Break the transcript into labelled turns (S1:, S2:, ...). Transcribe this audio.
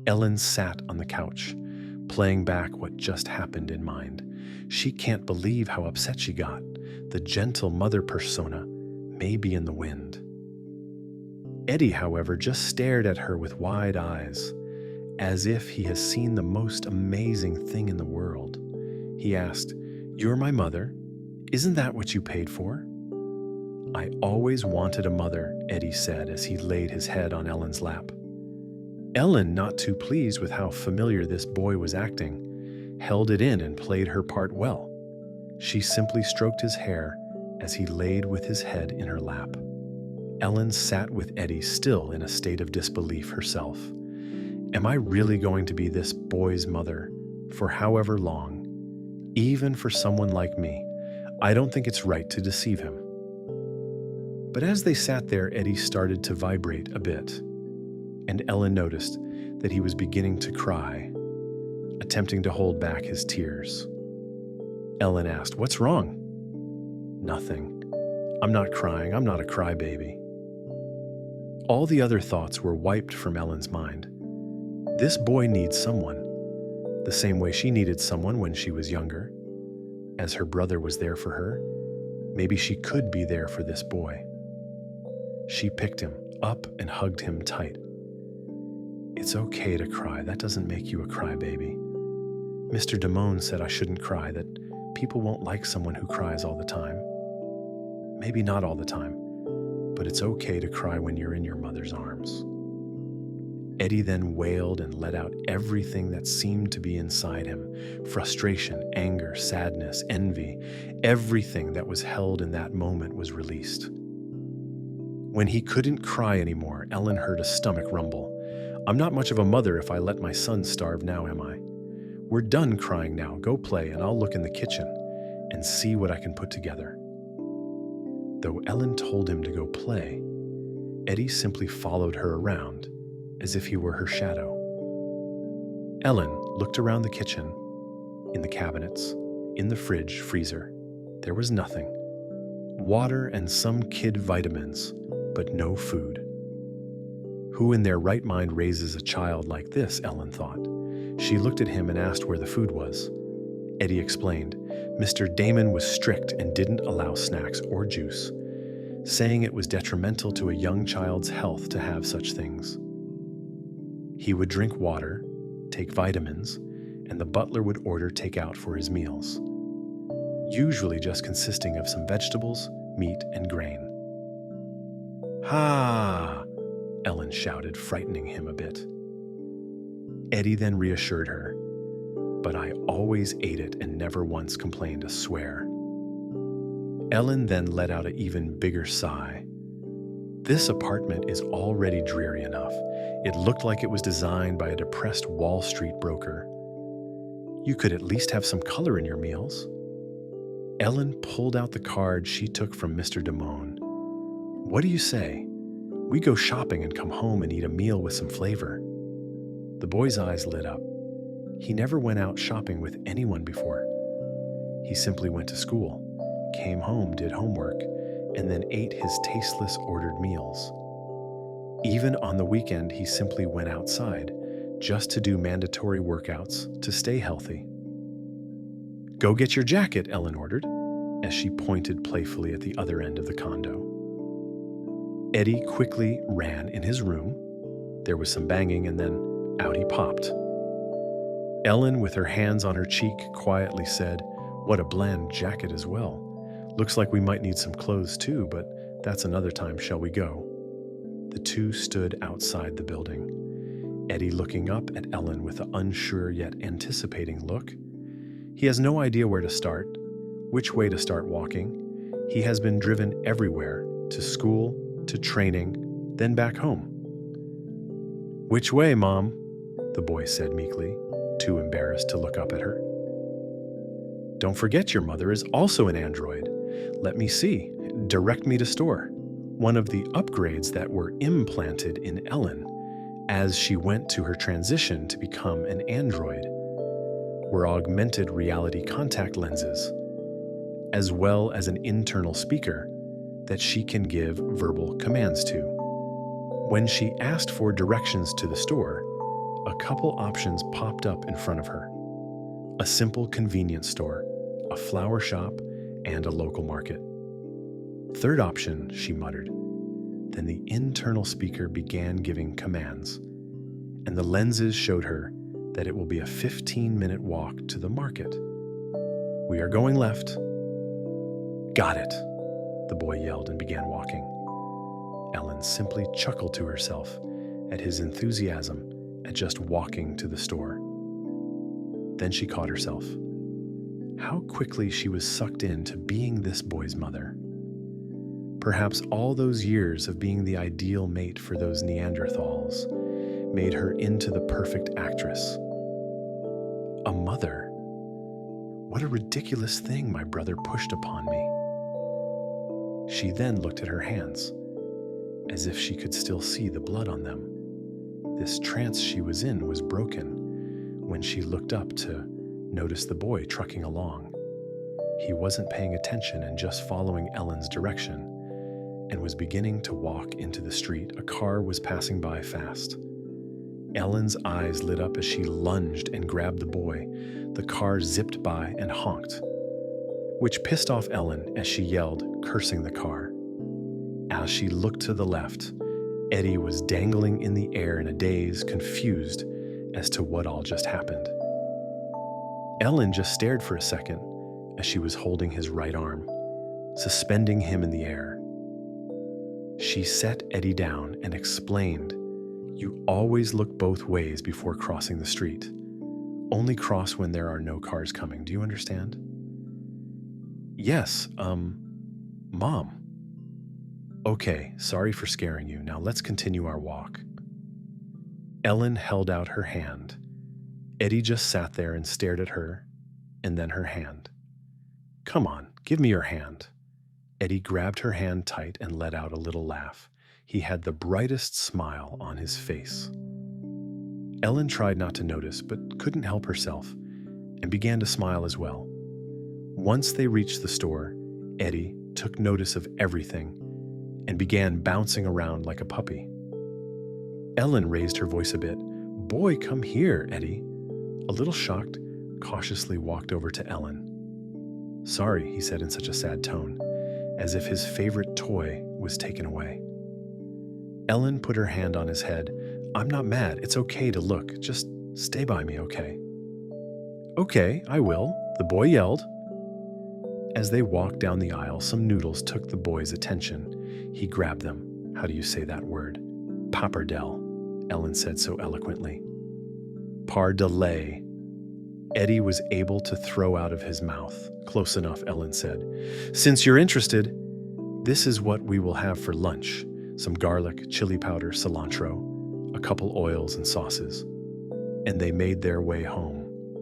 S1: Ellen sat on the couch, playing back what just happened in mind. She can't believe how upset she got. The gentle mother persona may be in the wind. Eddie, however, just stared at her with wide eyes, as if he has seen the most amazing thing in the world. He asked, "You're my mother? Isn't that what you paid for?" "I always wanted a mother," Eddie said as he laid his head on Ellen's lap. Ellen, not too pleased with how familiar this boy was acting, held it in and played her part well. She simply stroked his hair as he laid with his head in her lap. Ellen sat with Eddie, still in a state of disbelief herself. Am I really going to be this boy's mother for however long? Even for someone like me, I don't think it's right to deceive him. But as they sat there, Eddie started to vibrate a bit, and Ellen noticed that he was beginning to cry, attempting to hold back his tears. Ellen asked, "What's wrong?" "Nothing. I'm not crying. I'm not a crybaby." All the other thoughts were wiped from Ellen's mind. This boy needs someone, the same way she needed someone when she was younger. As her brother was there for her, maybe she could be there for this boy. She picked him up and hugged him tight. "It's okay to cry. That doesn't make you a crybaby. Mr. Damone said I shouldn't cry, that people won't like someone who cries all the time. Maybe not all the time, but it's okay to cry when you're in your mother's arms." Eddie then wailed and let out everything that seemed to be inside him. Frustration, anger, sadness, envy, everything that was held in that moment was released. When he couldn't cry anymore, Ellen heard a stomach rumble. "I'm not much of a mother if I let my son starve now, am I? We're done crying now. Go play and I'll look in the kitchen and see what I can put together." Though Ellen told him to go play, Eddie simply followed her around as if he were her shadow. Ellen looked around the kitchen, in the cabinets, in the fridge, freezer. There was nothing. Water and some kid vitamins, but no food. Who in their right mind raises a child like this, Ellen thought. She looked at him and asked where the food was. Eddie explained. Mr. Damon was strict and didn't allow snacks or juice, saying it was detrimental to a young child's health to have such things. He would drink water, take vitamins, and the butler would order takeout for his meals, usually just consisting of some vegetables, meat, and grain. "Ha!" Ellen shouted, frightening him a bit. Eddie then reassured her, "But I always ate it and never once complained a swear." Ellen then let out an even bigger sigh. This apartment is already dreary enough. It looked like it was designed by a depressed Wall Street broker. You could at least have some color in your meals. Ellen pulled out the card she took from Mr. Damone. "What do you say? We go shopping and come home and eat a meal with some flavor." The boy's eyes lit up. He never went out shopping with anyone before. He simply went to school, came home, did homework, and then ate his tasteless ordered meals. Even on the weekend, he simply went outside just to do mandatory workouts to stay healthy. "Go get your jacket," Ellen ordered, as she pointed playfully at the other end of the condo. Eddie quickly ran in his room. There was some banging, and then out he popped. Ellen, with her hands on her cheek, quietly said, "What a bland jacket as well. Looks like we might need some clothes too, but that's another time. Shall we go?" The two stood outside the building, Eddie looking up at Ellen with an unsure yet anticipating look. He has no idea where to start, which way to start walking. He has been driven everywhere, to school, to training, then back home. "Which way, Mom?" the boy said meekly, too embarrassed to look up at her. "Don't forget your mother is also an android. Let me see. Direct me to store." One of the upgrades that were implanted in Ellen as she went to her transition to become an android were augmented reality contact lenses, as well as an internal speaker that she can give verbal commands to. When she asked for directions to the store, A couple options popped up in front of her: a simple convenience store, a flower shop, and a local market. Third option, she muttered. Then the internal speaker began giving commands, and the lenses showed her that it will be a 15-minute walk to the market. We are going left. Got it, the boy yelled and began walking. Ellen simply chuckled to herself at his enthusiasm at just walking to the store. Then she caught herself. How quickly she was sucked into being this boy's mother. Perhaps all those years of being the ideal mate for those Neanderthals made her into the perfect actress. A mother? What a ridiculous thing my brother pushed upon me. She then looked at her hands, as if she could still see the blood on them. This trance she was in was broken when she looked up to notice the boy trucking along. He wasn't paying attention and just following Ellen's direction, and was beginning to walk into the street. A car was passing by fast. Ellen's eyes lit up as she lunged and grabbed the boy. The car zipped by and honked, which pissed off Ellen as she yelled, cursing the car. As she looked to the left, Eddie was dangling in the air in a daze, confused as to what all just happened. Ellen just stared for a second as she was holding his right arm, suspending him in the air. She set Eddie down and explained, "You always look both ways before crossing the street. Only cross when there are no cars coming. Do you understand?" "Yes, Mom." "Okay, sorry for scaring you. Now let's continue our walk." Ellen held out her hand. Eddie just sat there and stared at her, and then her hand. "Come on, give me your hand." Eddie grabbed her hand tight and let out a little laugh. He had the brightest smile on his face. Ellen tried not to notice, but couldn't help herself, and began to smile as well. Once they reached the store, Eddie took notice of everything and began bouncing around like a puppy. Ellen raised her voice a bit. "Boy, come here, Eddie." A little shocked, cautiously walked over to Ellen. "Sorry," he said in such a sad tone, as if his favorite toy was taken away. Ellen put her hand on his head. "I'm not mad. It's okay to look. Just stay by me, okay?" "Okay, I will," the boy yelled. As they walked down the aisle, some noodles took the boy's attention. He grabbed them. How do you say that word? "Pappardelle," Ellen said so eloquently. "Pardelay." Eddie was able to throw out of his mouth. "Close enough," Ellen said. "Since you're interested, this is what we will have for lunch. Some garlic, chili powder, cilantro, a couple oils and sauces." And they made their way home.